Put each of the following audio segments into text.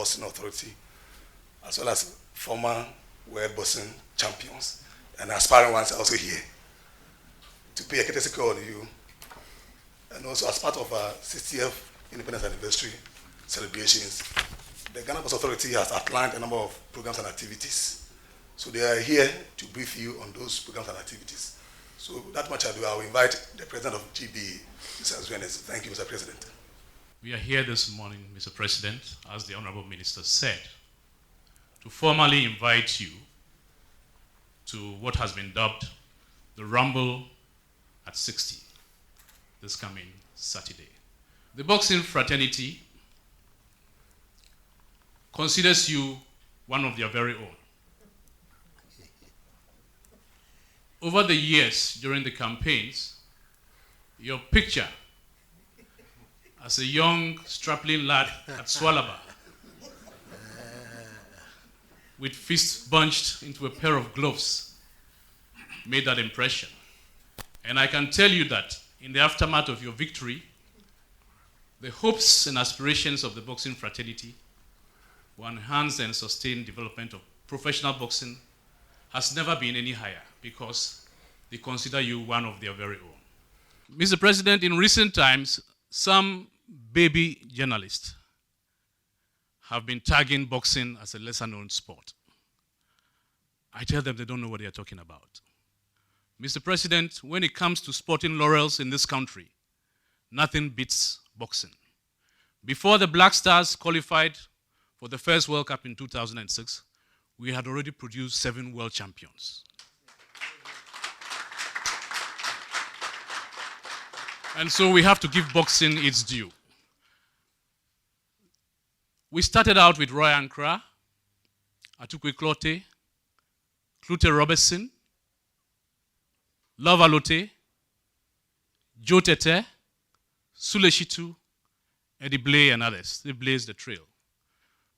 Boxing Authority, as well as former world boxing champions. And aspiring ones are also here to pay a courtesy call on you. And also, as part of our 60th Independence Anniversary celebrations, the Ghana Boxing Authority has outlined a number of programs and activities. So they are here to brief you on those programs and activities. So that much ado, I will invite the President of GB, Mr. Zuenes. Thank you, Mr. President. We are here this morning, Mr. President, as the Honorable Minister said, to formally invite you to what has been dubbed the Rumble at 60, this coming Saturday. The boxing fraternity considers you one of their very own. Over the years, during the campaigns, your picture as a young, strapping lad at Swalaba, with fists bunched into a pair of gloves, made that impression. And I can tell you that in the aftermath of your victory, the hopes and aspirations of the boxing fraternity to enhance and sustain development of professional boxing has never been any higher because they consider you one of their very own. Mr. President, in recent times, some baby journalists have been tagging boxing as a lesser-known sport. I tell them they don't know what they are talking about. Mr. President, when it comes to sporting laurels in this country, nothing beats boxing. Before the Black Stars qualified for the first World Cup in 2006, we had already produced 7 world champions. And so we have to give boxing its due. We started out with Roy Ankra, Atukwe Clote, Clute Robertson, Lova Lote, Joe Tete, Sule Shitu, Eddie Blay, and others. They blazed the trail.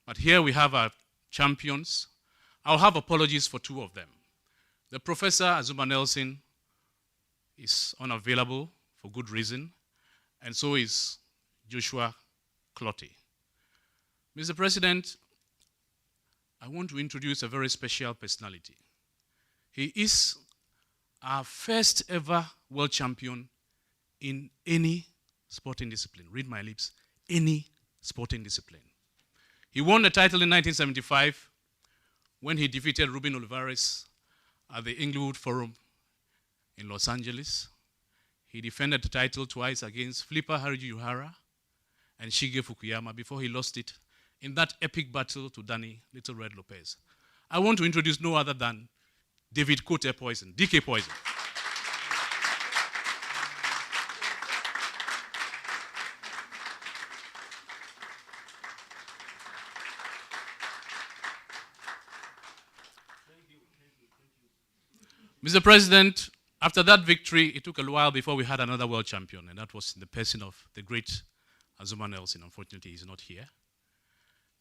But here we have our champions. I'll have apologies for 2 of them. The Professor Azuma Nelson is unavailable for good reason, and so is Joshua Clote. Mr. President, I want to introduce a very special personality. He is our first ever world champion in any sporting discipline. Read my lips, any sporting discipline. He won the title in 1975 when he defeated Ruben Olivares at the Inglewood Forum in Los Angeles. He defended the title twice against Flipper Hariji Uhara and Shige Fukuyama before he lost it in that epic battle to Danny Little Red Lopez. I want to introduce no other than David Kote Poison, DK Poison. Mr. President, after that victory, it took a while before we had another world champion, and that was in the person of the great Azuma Nelson. Unfortunately, he's not here.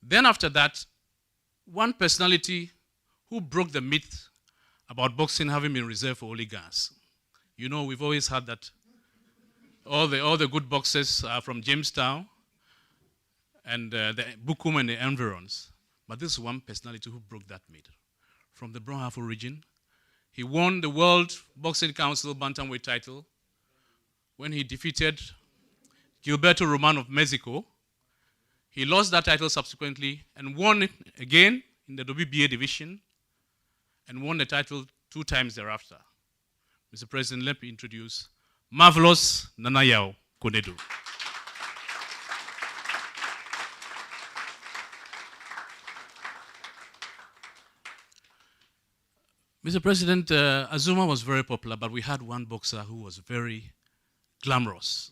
Then after that, one personality who broke the myth about boxing having been reserved for hooligans. You know, we've always had that all the good boxers are from Jamestown and the Bukum and the environs. But this is one personality who broke that myth. From the Brown Afro region, he won the World Boxing Council bantamweight title when he defeated Gilberto Roman of Mexico. He lost that title subsequently and won it again in the WBA division and won the title 2 times thereafter. Mr. President, let me introduce Marvelous Nanayao Konedo. Mr. President, Azuma was very popular, but we had one boxer who was very glamorous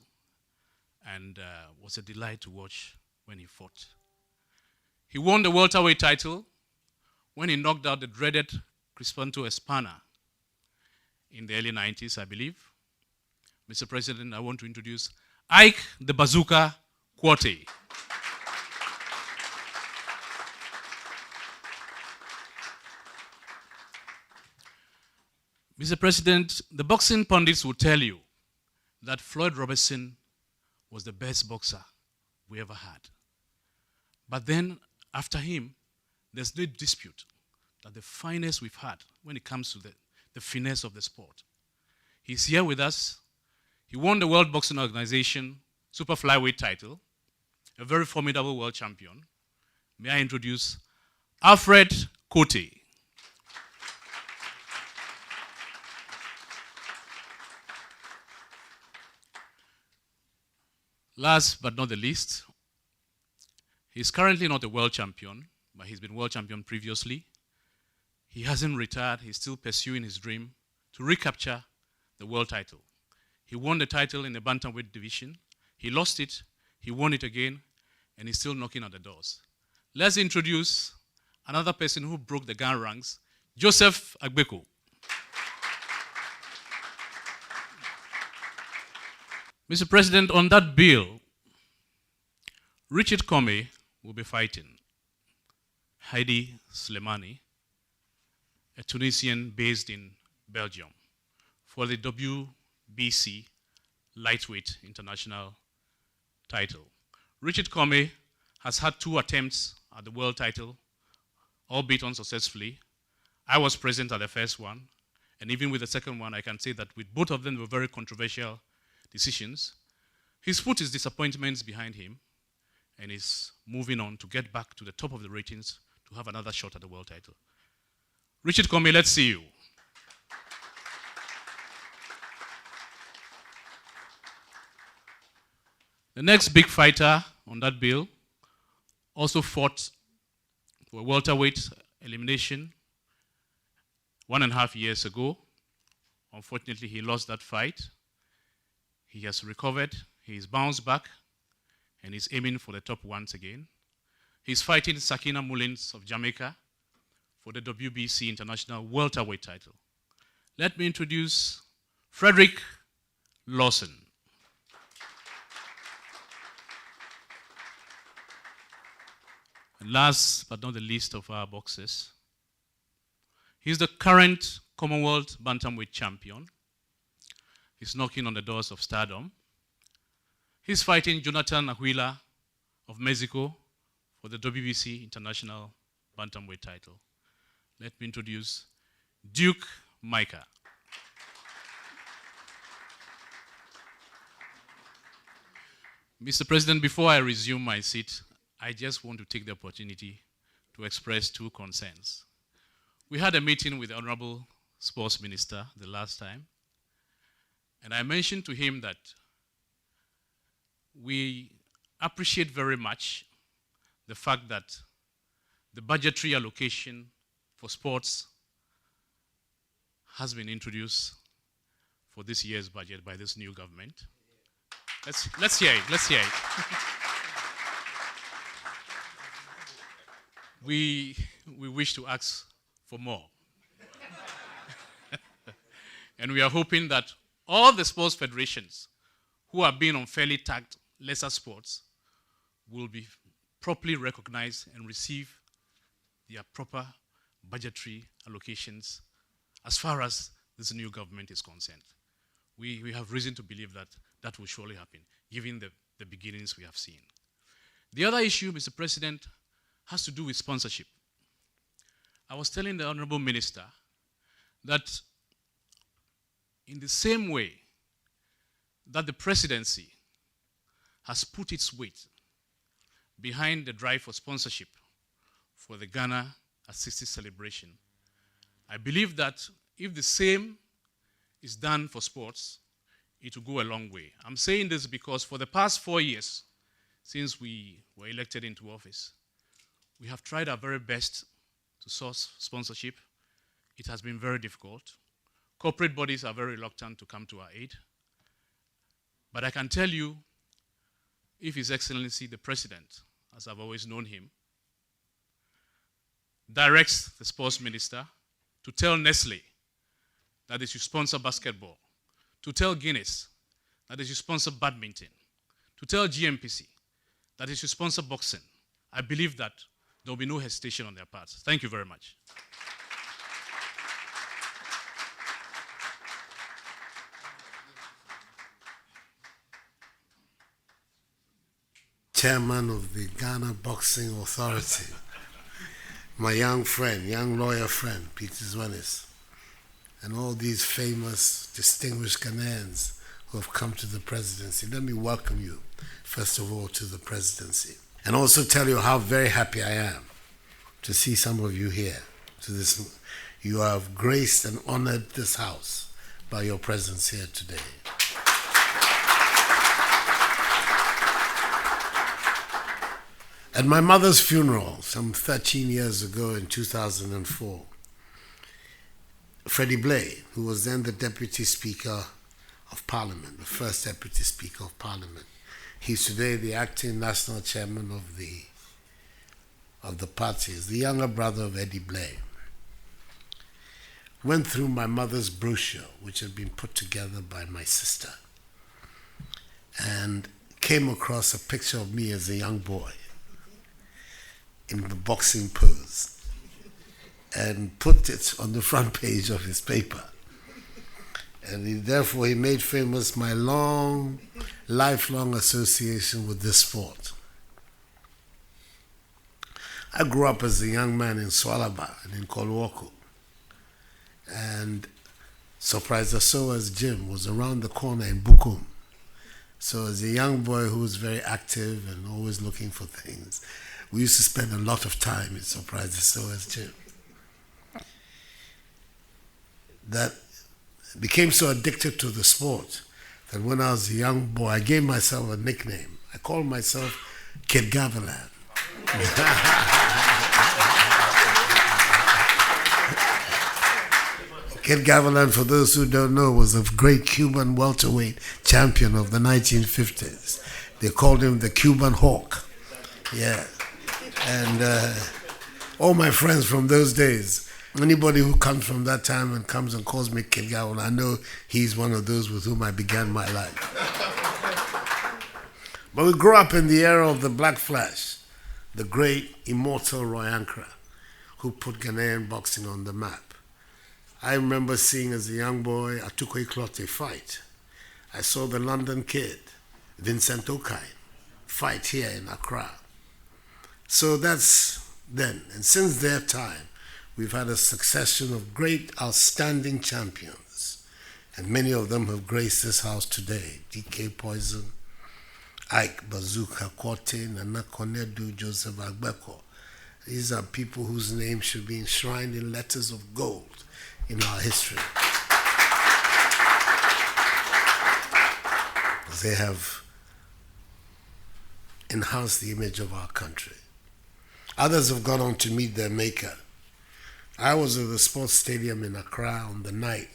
and was a delight to watch when he fought. He won the welterweight title when he knocked out the dreaded Crispanto Espana in the early 90s, I believe. Mr. President, I want to introduce Ike the Bazooka Quartey. Mr. President, the boxing pundits will tell you that Floyd Robertson was the best boxer we ever had. But then After him, there's no dispute that the finest we've had when it comes to the finesse of the sport. He's here with us. He won the World Boxing Organization Super Flyweight title, a very formidable world champion. May I introduce Alfred Kote. Last but not the least, he's currently not a world champion, but he's been world champion previously. He hasn't retired. He's still pursuing his dream to recapture the world title. He won the title in the bantamweight division. He lost it. He won it again, and he's still knocking on the doors. Let's introduce another person who broke the Ghana ranks, Joseph Agbeko. Mr. President, on that bill, Richard Comey will be fighting Heidi Slimani, a Tunisian based in Belgium, for the WBC lightweight international title. Richard Comey has had 2 attempts at the world title, albeit unsuccessfully. I was present at the first one, and even with the second one, I can say that with both of them, they were very controversial decisions. He's put his disappointments behind him and is moving on to get back to the top of the ratings to have another shot at the world title. Richard Comey, let's see you. The next big fighter on that bill also fought for welterweight elimination 1.5 years ago. Unfortunately, he lost that fight. He has recovered, he's bounced back, and he's aiming for the top once again. He's fighting Sakina Mullins of Jamaica for the WBC International Welterweight title. Let me introduce Frederick Lawson. And last but not the least of our boxers, he's the current Commonwealth Bantamweight champion. He's knocking on the doors of stardom. He's fighting Jonathan Ahuila of Mexico for the WBC International Bantamweight title. Let me introduce Duke Micah. Mr. President, before I resume my seat, I just want to take the opportunity to express 2 concerns. We had a meeting with the Honorable Sports Minister the last time, and I mentioned to him that we appreciate very much the fact that the budgetary allocation for sports has been introduced for this year's budget by this new government. Let's hear it. Let's hear it. We wish to ask for more. And we are hoping that all the sports federations who are being unfairly tagged lesser sports will be properly recognized and receive their proper budgetary allocations as far as this new government is concerned. We have reason to believe that that will surely happen, given the beginnings we have seen. The other issue, Mr. President, has to do with sponsorship. I was telling the Honorable Minister that in the same way that the presidency has put its weight behind the drive for sponsorship for the Ghana at 60 celebration, I believe that if the same is done for sports, it will go a long way. I'm saying this because for the past 4 years, since we were elected into office, we have tried our very best to source sponsorship. It has been very difficult. Corporate bodies are very reluctant to come to our aid. But I can tell you, if His Excellency the President, as I've always known him, directs the sports minister to tell Nestle that they should sponsor basketball, to tell Guinness that they should sponsor badminton, to tell GMPC that they should sponsor boxing, I believe that there will be no hesitation on their part. Thank you very much. chairman of the Ghana Boxing Authority, my young friend, young lawyer friend, Peter Zwanis, and all these famous, distinguished Ghanaians who have come to the presidency. Let me welcome you, first of all, to the presidency. And also tell you how very happy I am to see some of you here. You have graced and honored this house by your presence here today. At my mother's funeral, some 13 years ago in 2004, Freddie Blay, who was then the Deputy Speaker of Parliament, the first Deputy Speaker of Parliament, he's today the acting national chairman of the party, is the younger brother of Eddie Blay, went through my mother's brochure, which had been put together by my sister, and came across a picture of me as a young boy in the boxing pose, and put it on the front page of his paper. And therefore he made famous my lifelong association with this sport. I grew up as a young man in Swalaba and in Kolwoko, and surprised us so as Jim was around the corner in Bukum. So as a young boy who was very active and always looking for things, we used to spend a lot of time in Surprise So as Jim. That became so addicted to the sport that when I was a young boy, I gave myself a nickname. I called myself Kid Gavilan. Kid Gavilan, for those who don't know, was a great Cuban welterweight champion of the 1950s. They called him the Cuban Hawk. Yeah. And all my friends from those days, anybody who comes from that time and comes and calls me Kid Gavilan, I know he's one of those with whom I began my life. But we grew up in the era of the Black Flash, the great immortal Roy Ankara, who put Ghanaian boxing on the map. I remember seeing as a young boy Atukwe Clotte fight. I saw the London Kid, Vincent Okai, fight here in Accra. So that's then. And since their time, we've had a succession of great, outstanding champions. And many of them have graced this house today. DK Poison, Ike Bazooka Korte, Nana Konedu, Joseph Agbeko. These are people whose names should be enshrined in letters of gold in our history. They have enhanced the image of our country. Others have gone on to meet their maker. I was at the sports stadium in Accra on the night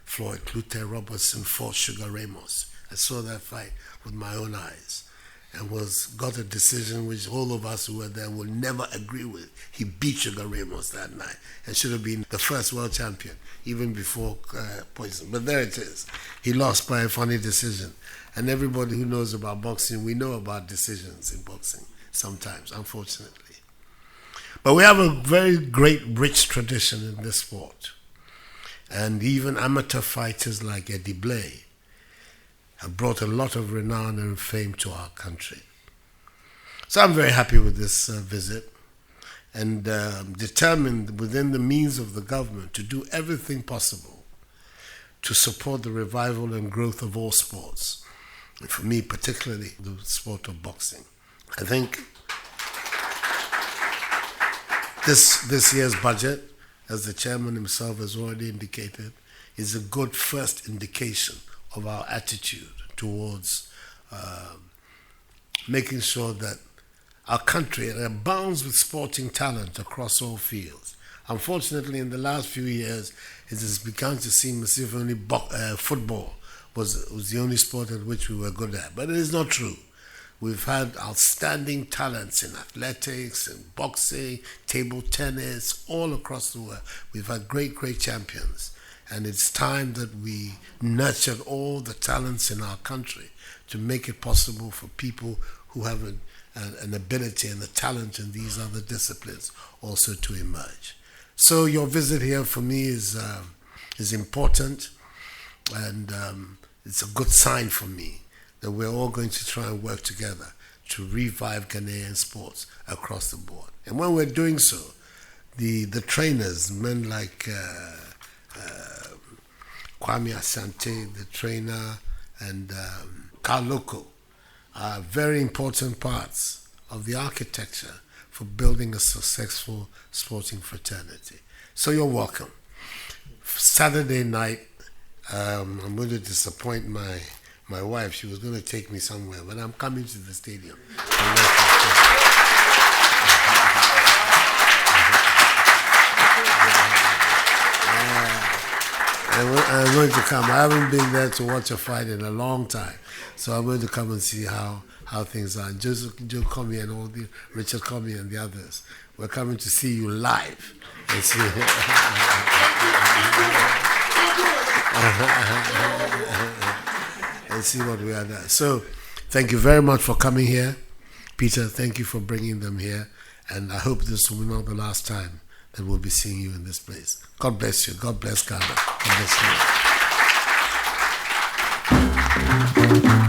Floyd Clute Robertson fought Sugar Ramos. I saw that fight with my own eyes and got a decision which all of us who were there will never agree with. He beat Sugar Ramos that night and should have been the first world champion, even before Poison. But there it is. He lost by a funny decision. And everybody who knows about boxing, we know about decisions in boxing sometimes, unfortunately. But we have a very great, rich tradition in this sport. And even amateur fighters like Eddie Blay have brought a lot of renown and fame to our country. So I'm very happy with this visit and determined within the means of the government to do everything possible to support the revival and growth of all sports. And for me, particularly the sport of boxing. I think this year's budget, as the chairman himself has already indicated, is a good first indication of our attitude towards making sure that our country abounds with sporting talent across all fields. Unfortunately, in the last few years, it has begun to seem as if only football was the only sport at which we were good at. But it is not true. We've had outstanding talents in athletics, in boxing, table tennis, all across the world. We've had great, great champions. And it's time that we nurtured all the talents in our country to make it possible for people who have an ability and a talent in these other disciplines also to emerge. So your visit here for me is important, and it's a good sign for me that we're all going to try and work together to revive Ghanaian sports across the board. And when we're doing so, the trainers, men like Kwame Asante, the trainer, and Carl Loko, are very important parts of the architecture for building a successful sporting fraternity. So you're welcome. Saturday night, I'm going to disappoint my wife. She was going to take me somewhere, but I'm coming to the stadium. I'm going to come. I haven't been there to watch a fight in a long time, so I'm going to come and see how things are. And Joe Comey and all the Richard Comey and the others, we're coming to see you live and see. And see what we are doing. So, thank you very much for coming here, Peter. Thank you for bringing them here, and I hope this will not be the last time that we'll be seeing you in this place. God bless you. God bless Ghana. God bless you.